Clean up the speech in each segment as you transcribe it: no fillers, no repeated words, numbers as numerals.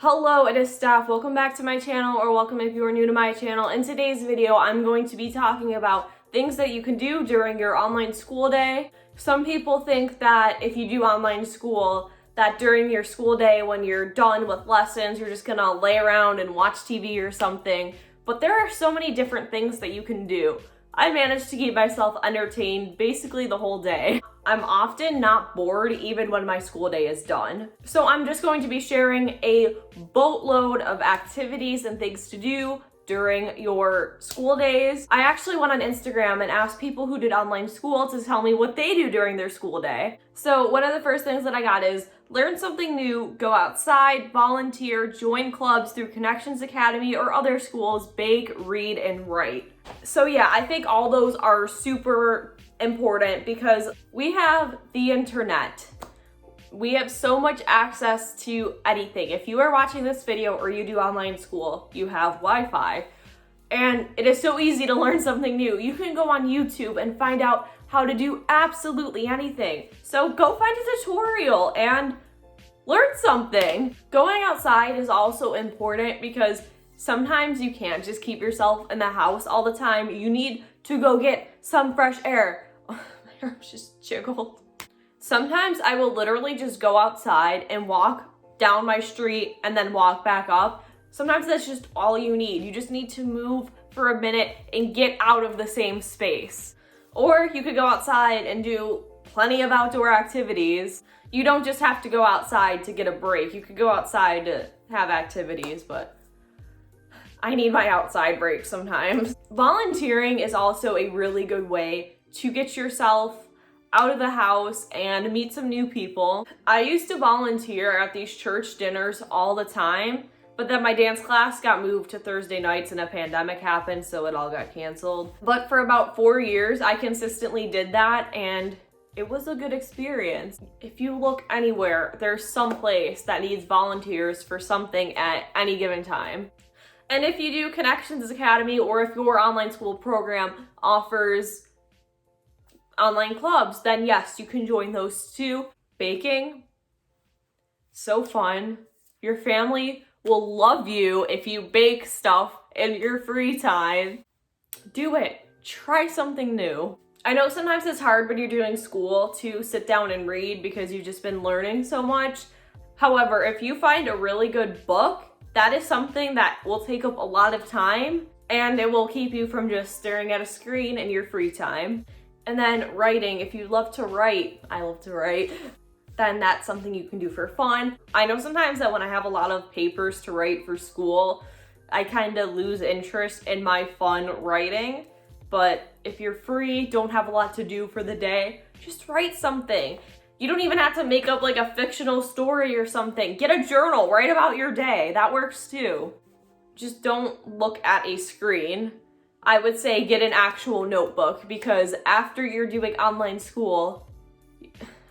Hello, it is Steph. Welcome back to my channel, or welcome if you are new to my channel. In today's video, I'm going to be talking about things that you can do during your online school day. Some people think that if you do online school, that during your school day when you're done with lessons, you're just gonna lay around and watch TV or something. But there are so many different things that you can do. I managed to keep myself entertained basically the whole day. I'm often not bored even when my school day is done. So I'm just going to be sharing a boatload of activities and things to do during your school days. I actually went on Instagram and asked people who did online school to tell me what they do during their school day. So one of the first things that I got is learn something new, go outside, volunteer, join clubs through Connections Academy or other schools, bake, read, and write. So yeah, I think all those are super important because we have the internet. We have so much access to anything. If you are watching this video or you do online school, you have Wi-Fi. And it is so easy to learn something new. You can go on YouTube and find out how to do absolutely anything. So go find a tutorial and learn something. Going outside is also important because sometimes you can't just keep yourself in the house all the time. You need to go get some fresh air. Oh, my arms just jiggled. Sometimes I will literally just go outside and walk down my street and then walk back up. Sometimes that's just all you need. You just need to move for a minute and get out of the same space. Or you could go outside and do plenty of outdoor activities. You don't just have to go outside to get a break. You could go outside to have activities, but I need my outside break sometimes. Volunteering is also a really good way to get yourself out of the house and meet some new people. I used to volunteer at these church dinners all the time, but then my dance class got moved to Thursday nights and a pandemic happened, so it all got canceled. But for about 4 years, I consistently did that, and it was a good experience. If you look anywhere, there's some place that needs volunteers for something at any given time. And if you do Connections Academy, or if your online school program offers online clubs, then yes, you can join those too. Baking, so fun. Your family will love you if you bake stuff in your free time. Do it. Try something new. I know sometimes it's hard when you're doing school to sit down and read because you've just been learning so much. However, if you find a really good book, that is something that will take up a lot of time and it will keep you from just staring at a screen in your free time. And then writing, if you love to write, I love to write, then that's something you can do for fun. I know sometimes that when I have a lot of papers to write for school, I kind of lose interest in my fun writing. But if you're free, don't have a lot to do for the day, just write something. You don't even have to make up like a fictional story or something. Get a journal, write about your day, that works too. Just don't look at a screen. I would say get an actual notebook because after you're doing online school,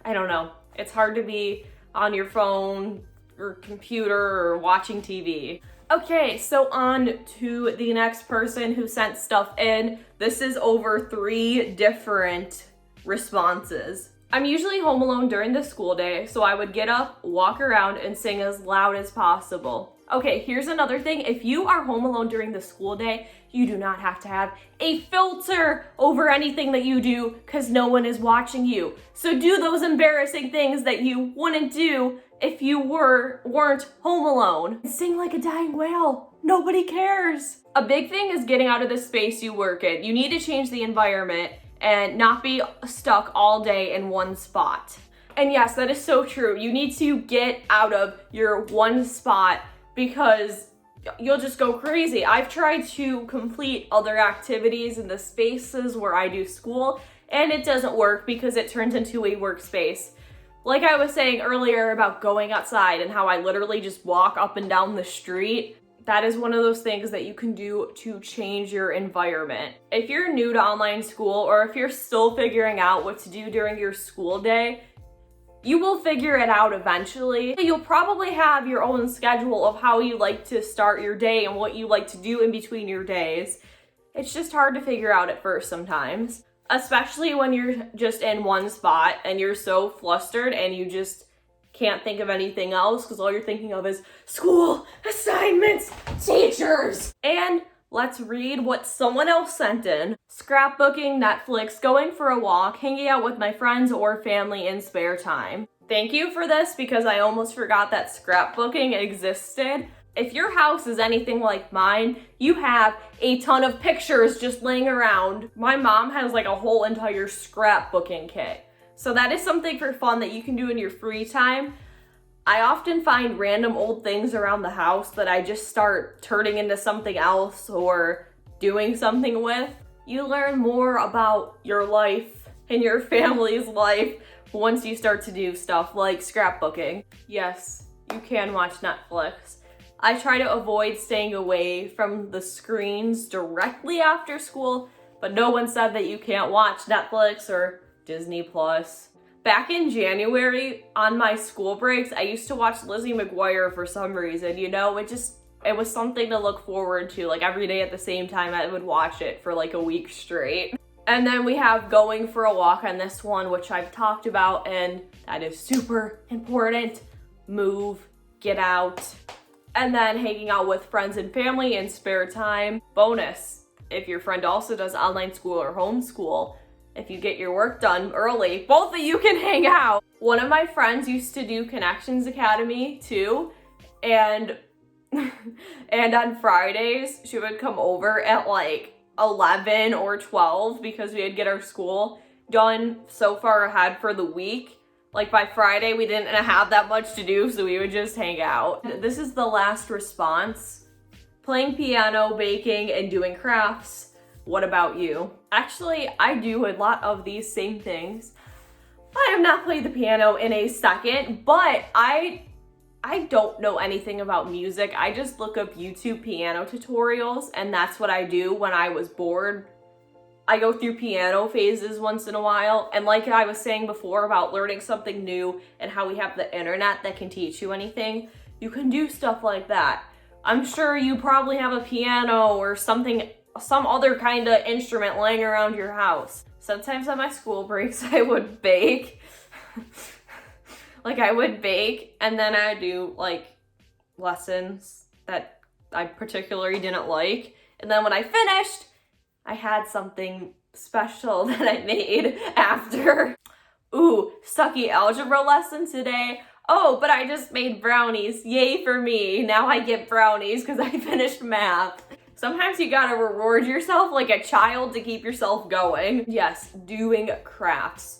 I don't know, it's hard to be on your phone or computer or watching TV. Okay, so on to the next person who sent stuff in. This is over 3 different responses. I'm usually home alone during the school day, so I would get up, walk around, and sing as loud as possible. Okay, here's another thing. If you are home alone during the school day, you do not have to have a filter over anything that you do because no one is watching you. So do those embarrassing things that you wouldn't do if you weren't home alone. Sing like a dying whale. Nobody cares. A big thing is getting out of the space you work in. You need to change the environment and not be stuck all day in one spot. And yes, that is so true. You need to get out of your one spot because you'll just go crazy. I've tried to complete other activities in the spaces where I do school, and it doesn't work because it turns into a workspace. Like I was saying earlier about going outside and how I literally just walk up and down the street, that is one of those things that you can do to change your environment. If you're new to online school, or if you're still figuring out what to do during your school day, you will figure it out eventually. You'll probably have your own schedule of how you like to start your day and what you like to do in between your days. It's just hard to figure out at first sometimes, especially when you're just in one spot and you're so flustered and you just can't think of anything else because all you're thinking of is school, assignments, teachers. And let's read what someone else sent in. Scrapbooking, Netflix, going for a walk, hanging out with my friends or family in spare time. Thank you for this because I almost forgot that scrapbooking existed. If your house is anything like mine, you have a ton of pictures just laying around. My mom has like a whole entire scrapbooking kit. So that is something for fun that you can do in your free time. I often find random old things around the house that I just start turning into something else or doing something with. You learn more about your life and your family's life once you start to do stuff like scrapbooking. Yes, you can watch Netflix. I try to avoid staying away from the screens directly after school, but no one said that you can't watch Netflix or Disney Plus. Back in January, on my school breaks, I used to watch Lizzie McGuire for some reason, you know? It was something to look forward to, like every day at the same time I would watch it for like a week straight. And then we have going for a walk on this one, which I've talked about, and that is super important. Move, get out. And then hanging out with friends and family in spare time. Bonus, if your friend also does online school or homeschool, if you get your work done early, both of you can hang out. One of my friends used to do Connections Academy too, and on Fridays, she would come over at like 11 or 12 because we would get our school done so far ahead for the week. Like by Friday, we didn't have that much to do, so we would just hang out. This is the last response. Playing piano, baking, and doing crafts. What about you? Actually, I do a lot of these same things. I have not played the piano in a second, but I don't know anything about music. I just look up YouTube piano tutorials, and that's what I do when I was bored. I go through piano phases once in a while, and like I was saying before about learning something new and how we have the internet that can teach you anything, you can do stuff like that. I'm sure you probably have a piano or something, some other kind of instrument laying around your house. Sometimes on my school breaks, I would bake. Like I would bake, and then I do like lessons that I particularly didn't like. And then when I finished, I had something special that I made after. Ooh, sucky algebra lesson today. Oh, but I just made brownies. Yay for me. Now I get brownies because I finished math. Sometimes you gotta reward yourself like a child to keep yourself going. Yes, doing crafts.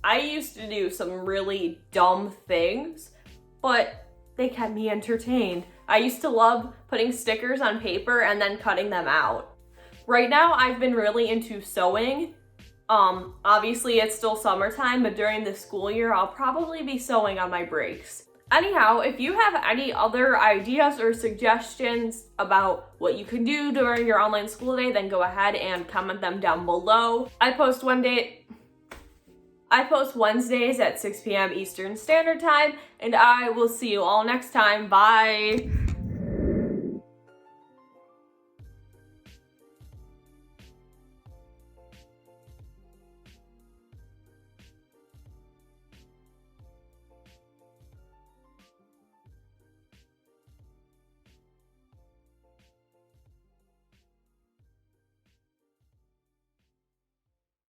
I used to do some really dumb things, but they kept me entertained. I used to love putting stickers on paper and then cutting them out. Right now, I've been really into sewing. Obviously it's still summertime, but during the school year, I'll probably be sewing on my breaks. Anyhow, if you have any other ideas or suggestions about what you can do during your online school day, then go ahead and comment them down below. I post Wednesdays at 6 p.m. Eastern Standard Time, and I will see you all next time. Bye!